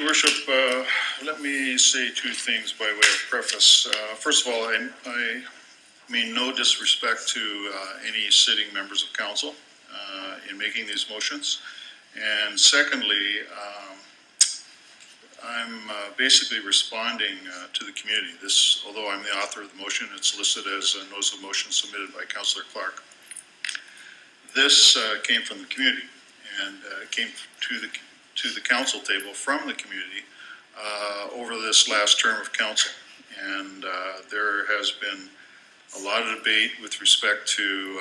Your Worship, let me say two things by way of preface. First of all, I mean no disrespect to any sitting members of council in making these motions. And secondly, I'm basically responding to the community. This, although I'm the author of the motion, it's listed as a notice of motion submitted by Councillor Clark. This came from the community and came to the council table from the community over this last term of council. And there has been a lot of debate with respect to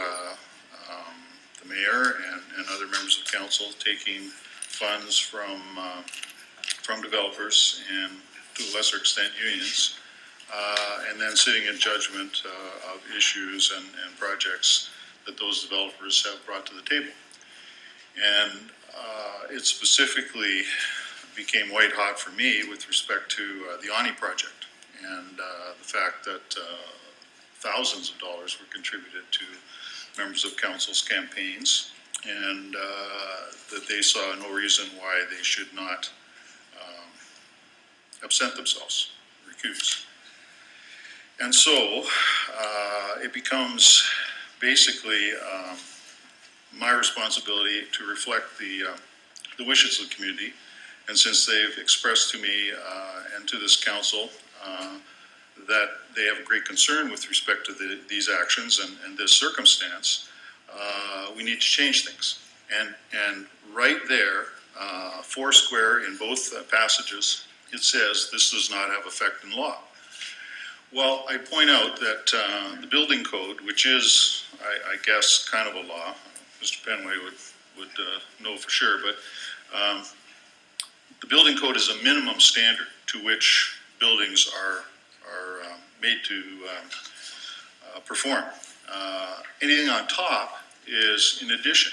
the mayor and other members of council taking funds from developers and to a lesser extent unions, and then sitting in judgment of issues and projects that those developers have brought to the table. And it specifically became white hot for me with respect to the Ani project and the fact that thousands of dollars were contributed to members of council's campaigns, and that they saw no reason why they should not absent themselves, recuse. And so it becomes basically my responsibility to reflect the wishes of the community. And since they've expressed to me and to this council that they have a great concern with respect to these actions and this circumstance, we need to change things. And right there, four square in both passages, it says this does not have effect in law. Well, I point out that the building code, which is, I guess, kind of a law, Mr. Penway would know for sure, but the building code is a minimum standard to which buildings are made to perform. Anything on top is in addition.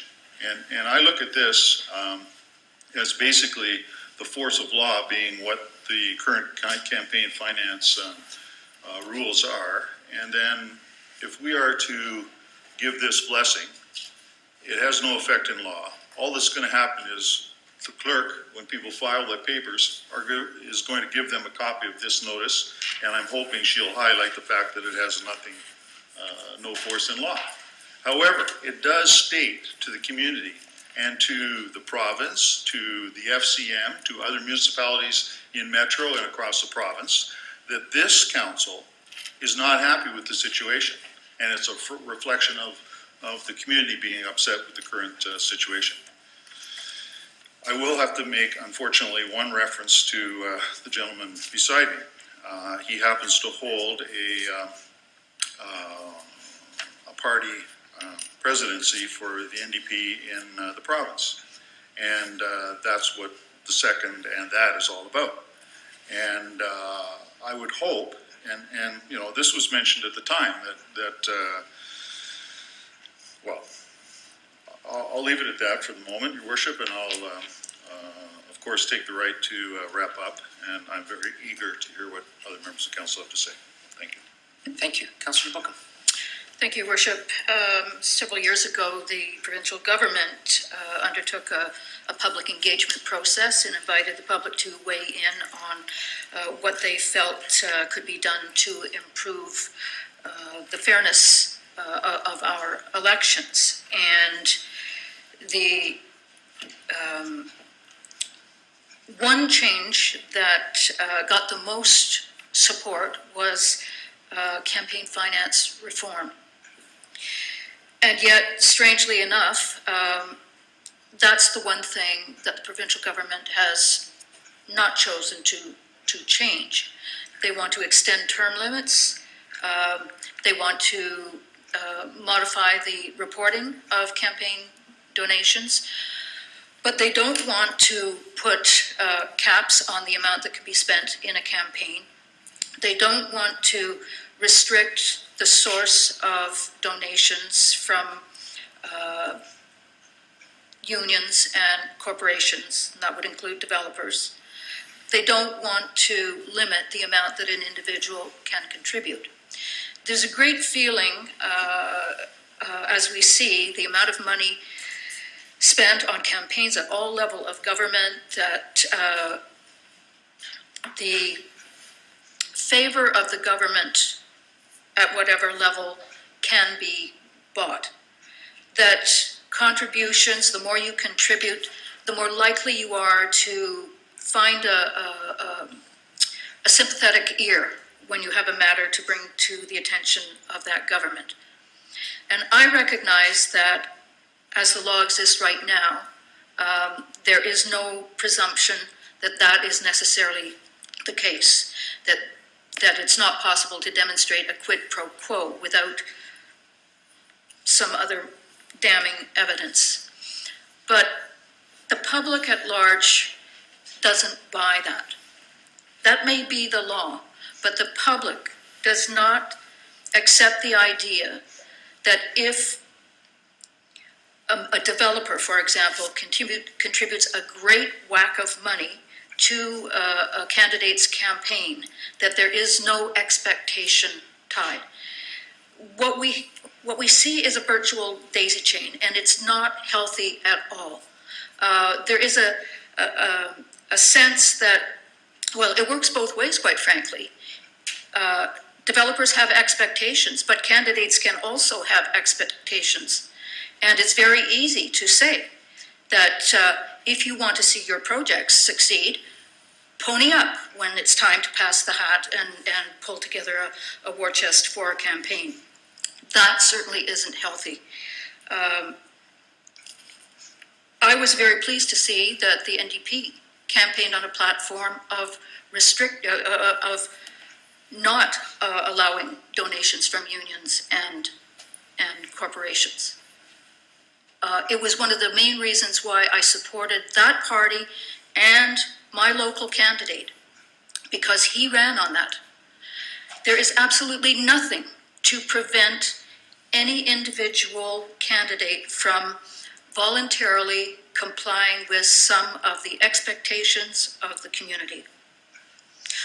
And I look at this as basically the force of law being what the current campaign finance rules are. And then if we are to give this blessing, it has no effect in law. All that's going to happen is the clerk, when people file their papers, is going to give them a copy of this notice, and I'm hoping she'll highlight the fact that it has nothing, no force in law. However, it does state to the community and to the province, to the FCM, to other municipalities in Metro and across the province, that this council is not happy with the situation. And it's a reflection of the community being upset with the current situation. I will have to make, unfortunately, one reference to the gentleman beside me. He happens to hold a party presidency for the NDP in the province. And that's what the second and that is all about. And I would hope, and you know, this was mentioned at the time, that well, I'll leave it at that for the moment, Your Worship, and I'll, of course, take the right to wrap up, and I'm very eager to hear what other members of council have to say. Thank you. Thank you. Councillor Bookham. Thank you, Worship. Several years ago, the provincial government undertook a public engagement process and invited the public to weigh in on what they felt could be done to improve the fairness of our elections. And the one change that got the most support was campaign finance reform. And yet, strangely enough, that's the one thing that the provincial government has not chosen to change. They want to extend term limits. They want to modify the reporting of campaign donations. But they don't want to put caps on the amount that can be spent in a campaign. They don't want to restrict the source of donations from unions and corporations, and that would include developers. They don't want to limit the amount that an individual can contribute. There's a great feeling, as we see the amount of money spent on campaigns at all levels of government, that the favor of the government at whatever level can be bought. That contributions, the more you contribute, the more likely you are to find a sympathetic ear when you have a matter to bring to the attention of that government. And I recognize that as the law exists right now, there is no presumption that that is necessarily the case, that it's not possible to demonstrate a quid pro quo without some other damning evidence. But the public at large doesn't buy that. That may be the law, but the public does not accept the idea that if a developer, for example, contributes a great whack of money to a candidate's campaign, that there is no expectation tied. What we see is a virtual daisy chain, and it's not healthy at all. There is a sense that, well, it works both ways, quite frankly. Developers have expectations, but candidates can also have expectations. And it's very easy to say that if you want to see your projects succeed, pony up when it's time to pass the hat and pull together a war chest for a campaign. That certainly isn't healthy. I was very pleased to see that the NDP campaigned on a platform of not allowing donations from unions and corporations. It was one of the main reasons why I supported that party and my local candidate, because he ran on that. There is absolutely nothing to prevent any individual candidate from voluntarily complying with some of the expectations of the community.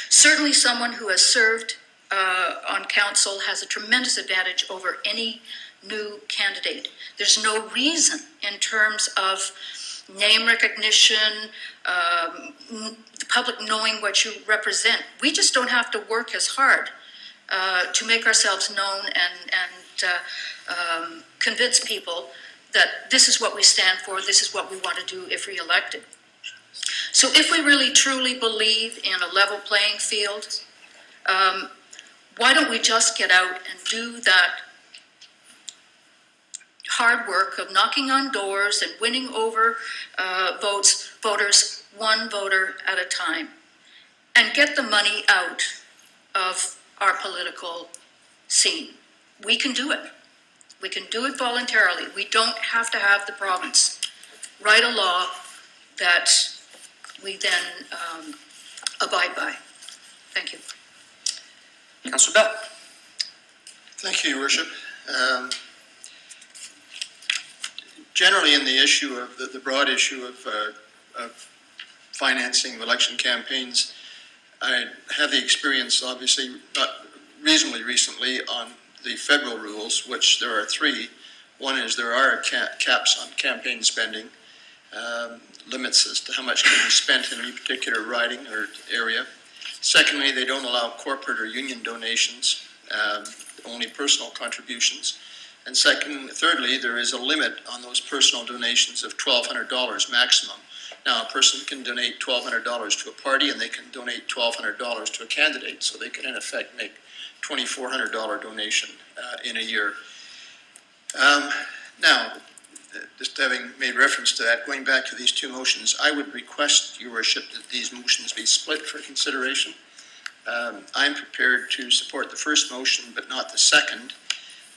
Certainly someone who has served on council has a tremendous advantage over any new candidate. There's no reason in terms of name recognition, the public knowing what you represent. We just don't have to work as hard to make ourselves known and convince people that this is what we stand for, this is what we want to do if re-elected. So if we really truly believe in a level playing field, why don't we just get out and do that hard work of knocking on doors and winning over voters, one voter at a time, and get the money out of our political scene. We can do it. We can do it voluntarily. We don't have to have the province write a law that we then abide by. Thank you. Councillor Bell. Thank you, Your Worship. Generally, in the issue of the broad issue of financing of election campaigns, I have the experience, obviously, not reasonably recently, on the federal rules, which there are three. One is there are caps on campaign spending, limits as to how much can be spent in any particular riding or area. Secondly, they don't allow corporate or union donations, only personal contributions. And thirdly, there is a limit on those personal donations of $1,200 maximum. Now, a person can donate $1,200 to a party, and they can donate $1,200 to a candidate, so they can in effect make $2,400 donation in a year. Now, just having made reference to that, going back to these two motions, I would request, Your Worship, that these motions be split for consideration. I'm prepared to support the first motion, but not the second.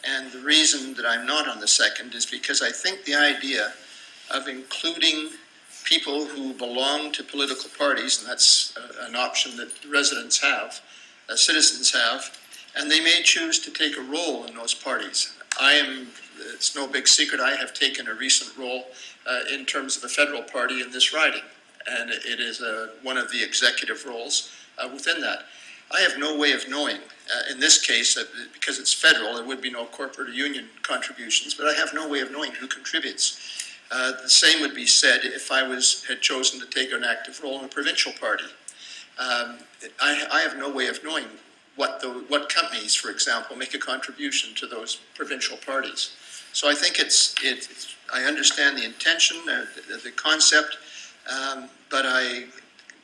And the reason that I'm not on the second is because I think the idea of including people who belong to political parties, and that's an option that residents have, citizens have, and they may choose to take a role in those parties. It's no big secret, I have taken a recent role in terms of a federal party in this riding, and it is one of the executive roles within that. I have no way of knowing, in this case, because it's federal, there would be no corporate or union contributions, but I have no way of knowing who contributes. The same would be said if I had chosen to take an active role in a provincial party. I have no way of knowing what companies, for example, make a contribution to those provincial parties. So I think I understand the intention, the concept, but I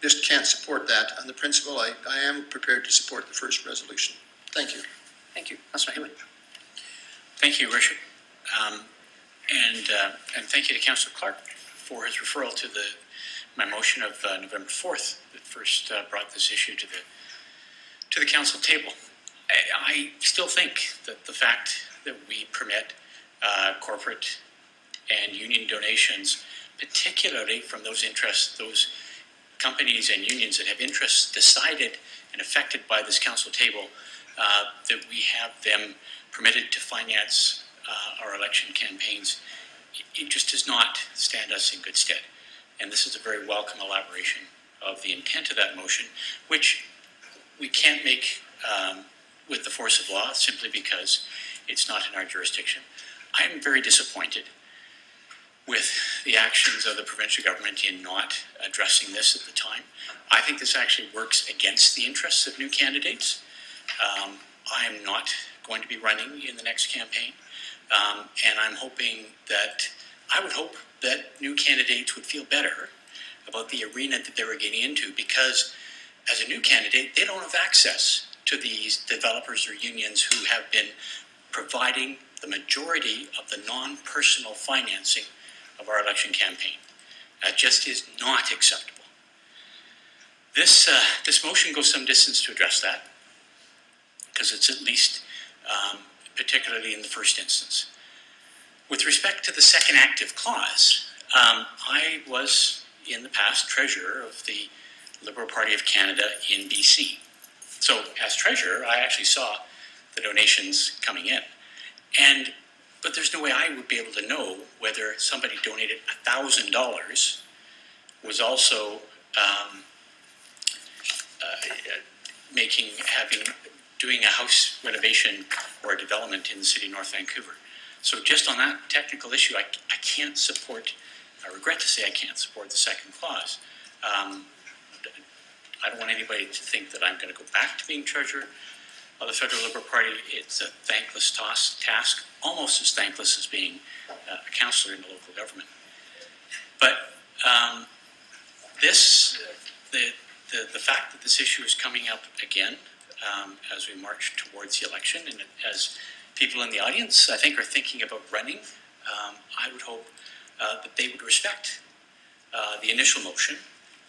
just can't support that. On the principle, I am prepared to support the first resolution. Thank you. Thank you. Councillor Hewitt. Thank you, Your Worship. And thank you to Councillor Clark for his referral to my motion of November 4th that first brought this issue to the council table. I still think that the fact that we permit corporate and union donations, particularly from those interests, those companies and unions that have interests decided and affected by this council table, that we have them permitted to finance our election campaigns, it just does not stand us in good stead. And this is a very welcome elaboration of the intent of that motion, which we can't make with the force of law simply because it's not in our jurisdiction. I'm very disappointed with the actions of the provincial government in not addressing this at the time. I think this actually works against the interests of new candidates. I am not going to be running in the next campaign, and I would hope that new candidates would feel better about the arena that they were getting into, because as a new candidate, they don't have access to these developers or unions who have been providing the majority of the non-personal financing of our election campaign. That just is not acceptable. This motion goes some distance to address that, because it's at least particularly in the first instance. With respect to the second active clause, I was in the past treasurer of the Liberal Party of Canada in BC. So as treasurer, I actually saw the donations coming in. But there's no way I would be able to know whether somebody donated $1,000 was also doing a house renovation or a development in the city of North Vancouver. So just on that technical issue, I can't support, I regret to say I can't support the second clause. I don't want anybody to think that I'm going to go back to being treasurer of the Federal Liberal Party. It's a thankless task, almost as thankless as being a councillor in the local government. But the fact that this issue is coming up again as we march towards the election, and as people in the audience, I think, are thinking about running, I would hope that they would respect the initial motion,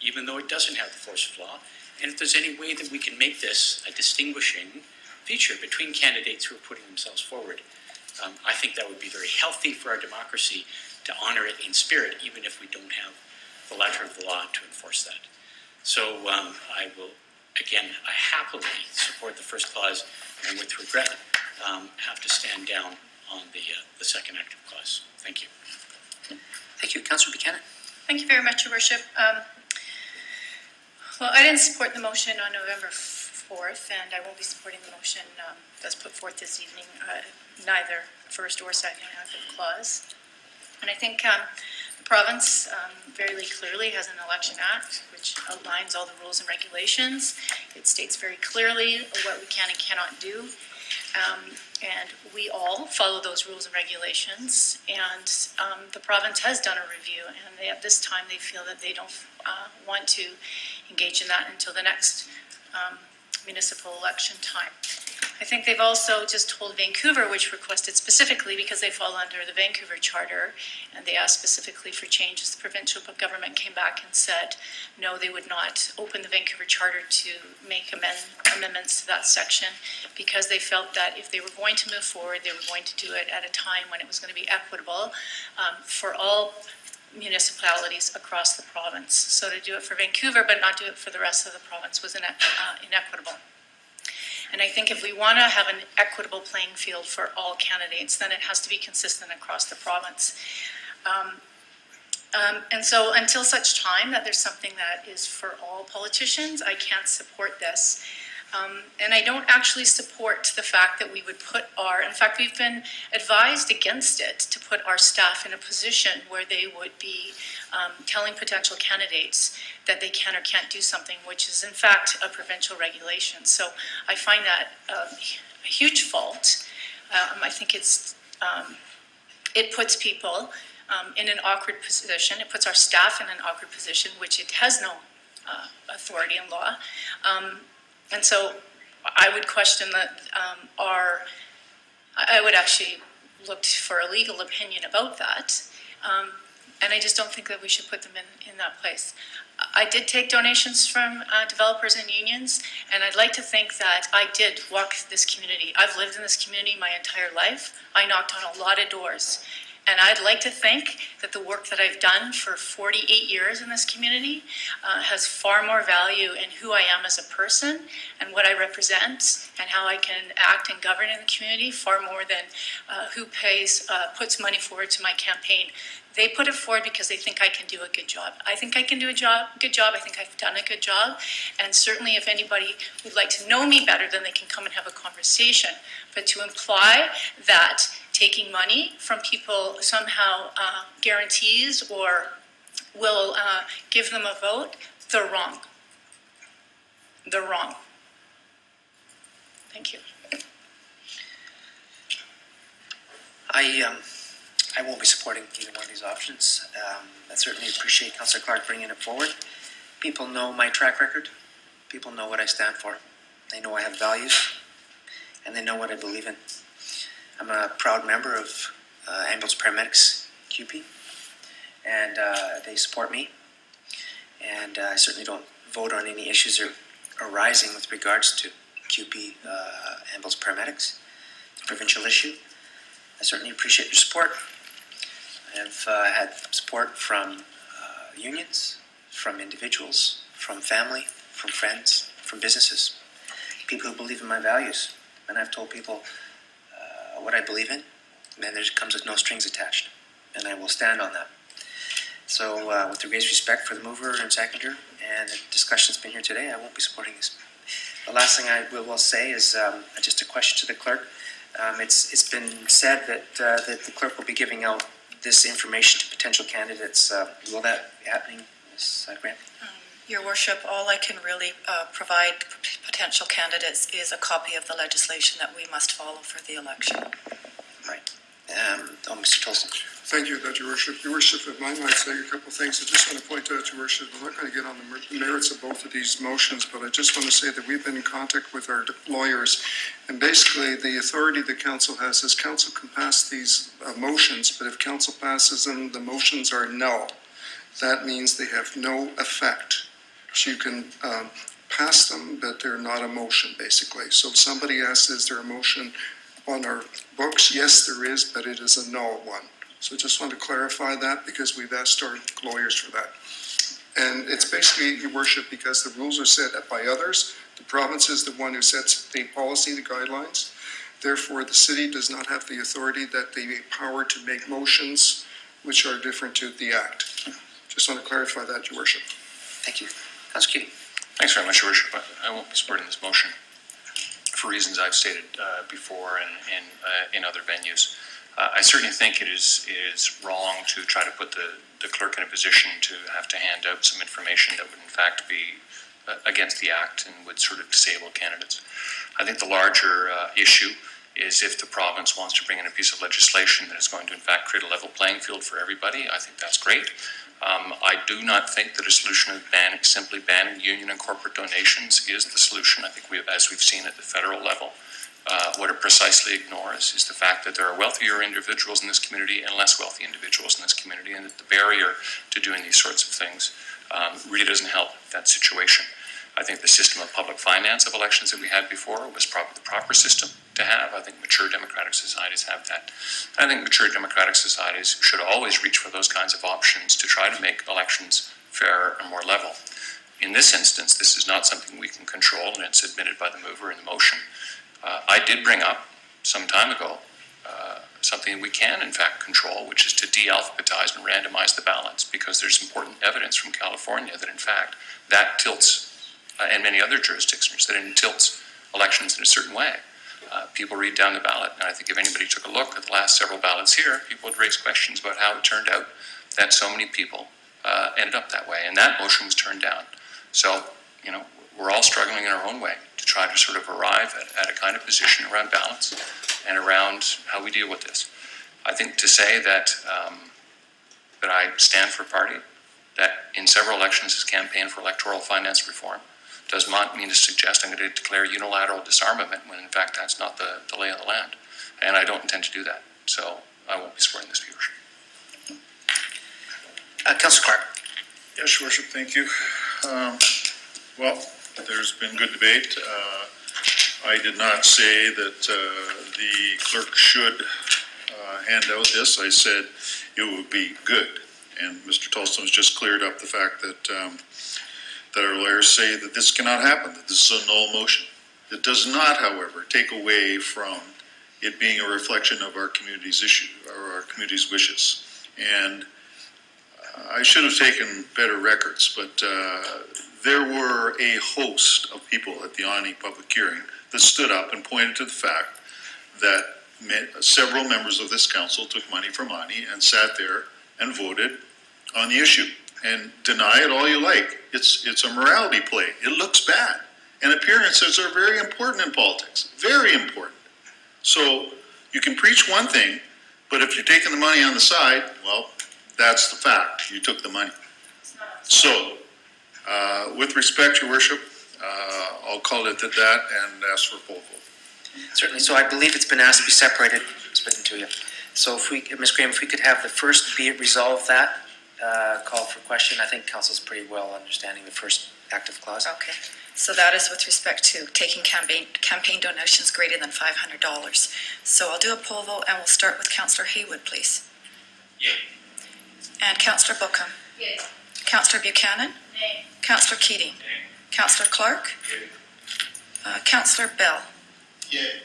even though it doesn't have the force of law. And if there's any way that we can make this a distinguishing feature between candidates who are putting themselves forward, I think that would be very healthy for our democracy to honor it in spirit, even if we don't have the letter of the law to enforce that. So I happily support the first clause, and with regret, have to stand down on the second active clause. Thank you. Thank you. Councillor Buchanan. Thank you very much, Your Worship. Well, I didn't support the motion on November 4th, and I won't be supporting the motion that's put forth this evening, neither first or second active clause. And I think the province very clearly has an election act which outlines all the rules and regulations. It states very clearly what we can and cannot do. And we all follow those rules and regulations. And the province has done a review, and at this time they feel that they don't want to engage in that until the next municipal election time. I think they've also just told Vancouver, which requested specifically because they fall under the Vancouver Charter, and they asked specifically for changes. The provincial government came back and said, no, they would not open the Vancouver Charter to make amendments to that section, because they felt that if they were going to move forward, they were going to do it at a time when it was going to be equitable for all municipalities across the province. So to do it for Vancouver but not do it for the rest of the province was inequitable. And I think if we want to have an equitable playing field for all candidates, then it has to be consistent across the province. And so until such time that there's something that is for all politicians, I can't support this. And I don't actually support the fact that we would put in fact, we've been advised against it, to put our staff in a position where they would be telling potential candidates that they can or can't do something, which is in fact a provincial regulation. So I find that a huge fault. I think it puts people in an awkward position. It puts our staff in an awkward position, which it has no authority in law. And so I would question that I would actually look for a legal opinion about that. And I just don't think that we should put them in that place. I did take donations from developers and unions, and I'd like to think that I did walk this community. I've lived in this community my entire life. I knocked on a lot of doors. And I'd like to think that the work that I've done for 48 years in this community has far more value in who I am as a person and what I represent and how I can act and govern in the community, far more than who puts money forward to my campaign. They put it forward because they think I can do a good job. I think I can do a good job. I think I've done a good job. And certainly if anybody would like to know me better, then they can come and have a conversation. But to imply that taking money from people somehow guarantees or will give them a vote, they're wrong. They're wrong. Thank you. I won't be supporting either one of these options. I certainly appreciate Councillor Clark bringing it forward. People know my track record. People know what I stand for. They know I have values, and they know what I believe in. I'm a proud member of Ambulance Paramedics QP, and they support me. And I certainly don't vote on any issues arising with regards to QP Ambulance Paramedics. It's a provincial issue. I certainly appreciate your support. I've had support from unions, from individuals, from family, from friends, from businesses, people who believe in my values. And I've told people what I believe in, and there comes with no strings attached. And I will stand on that. So with the greatest respect for the mover and seconder and the discussion that's been here today, I won't be supporting this. The last thing I will say is just a question to the clerk. It's been said that the clerk will be giving out this information to potential candidates. Will that be happening, Ms. Grant? Your Worship, all I can really provide potential candidates is a copy of the legislation that we must follow for the election. Right. Mr. Tolson. Thank you, Your Worship. Your Worship, if I might say a couple of things, I just want to point out, Your Worship, I'm not going to get on the merits of both of these motions, but I just want to say that we've been in contact with our lawyers, and basically the authority the council has is council can pass these motions, but if council passes them, the motions are null. That means they have no effect. So you can pass them, but they're not a motion, basically. So if somebody asks, is there a motion on our books? Yes, there is, but it is a null one. So I just want to clarify that because we've asked our lawyers for that. And it's basically, Your Worship, because the rules are set by others. The province is the one who sets the policy, the guidelines. Therefore, the city does not have the authority, that the power to make motions which are different to the act. Just want to clarify that, Your Worship. Thank you. Councillor Keating. Thanks very much, Your Worship. I won't be supporting this motion for reasons I've stated before and in other venues. I certainly think it is wrong to try to put the clerk in a position to have to hand out some information that would in fact be against the act and would sort of disable candidates. I think the larger issue is if the province wants to bring in a piece of legislation that is going to in fact create a level playing field for everybody. I think that's great. I do not think that a solution of simply banning union and corporate donations is the solution. I think as we've seen at the federal level, what it precisely ignores is the fact that there are wealthier individuals in this community and less wealthy individuals in this community, and that the barrier to doing these sorts of things really doesn't help that situation. I think the system of public finance of elections that we had before was probably the proper system to have. I think mature democratic societies have that. I think mature democratic societies should always reach for those kinds of options to try to make elections fairer and more level. In this instance, this is not something we can control, and it's admitted by the mover in the motion. I did bring up some time ago something we can in fact control, which is to de-alphabetize and randomize the ballots, because there's important evidence from California that in fact that tilts, and many other jurisdictions, that it tilts elections in a certain way. People read down the ballot, and I think if anybody took a look at the last several ballots here, people would raise questions about how it turned out that so many people ended up that way, and that motion was turned down. So, you know, we're all struggling in our own way to try to sort of arrive at a kind of position around balance and around how we deal with this. I think to say that that I stand for a party that in several elections has campaigned for electoral finance reform does not mean to suggest I'm going to declare unilateral disarmament when in fact that's not the lay of the land. And I don't intend to do that. So I won't be supporting this viewership. Councillor Clark. Yes, Your Worship, thank you. Well, there's been good debate. I did not say that the clerk should hand out this. I said it would be good. And Mr. Tolston's just cleared up the fact that that our lawyers say that this cannot happen, that this is a null motion. It does not, however, take away from it being a reflection of our community's issue, or our community's wishes. And I should have taken better records, but there were a host of people at the Ani public hearing that stood up and pointed to the fact that several members of this council took money from Ani and sat there and voted on the issue. And deny it all you like. It's a morality play. It looks bad. And appearances are very important in politics. Very important. So you can preach one thing, but if you're taking the money on the side, well, that's the fact. You took the money. So, with respect, Your Worship, I'll call it at that and ask for a poll vote. Certainly. So I believe it's been asked to be separated, split to you. So if we, Ms. Graham, if we could have the first be it resolved that, call for question. I think council's pretty well understanding the first active clause. Okay, so that is with respect to taking campaign donations greater than $500. So I'll do a poll vote, and we'll start with Councillor Haywood, please. Yay. And Councillor Bookham. Yes. Councillor Buchanan. Nay. Councillor Keating. Councillor Clark. Councillor Bell. Yay.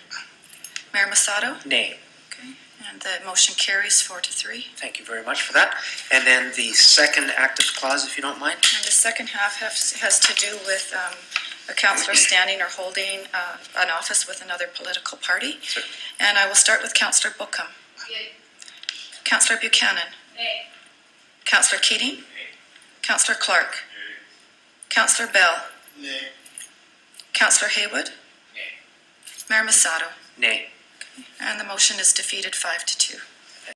Mayor Masato. Nay. Okay, and the motion carries 4-3. Thank you very much for that. And then the second active clause, if you don't mind. And the second half has to do with a councillor standing or holding an office with another political party. Sure. And I will start with Councillor Bookham. Yay. Councillor Buchanan. Nay. Councillor Keating. Councillor Clark. Councillor Bell. Nay. Councillor Haywood. Mayor Masato. Nay. And the motion is defeated 5-2.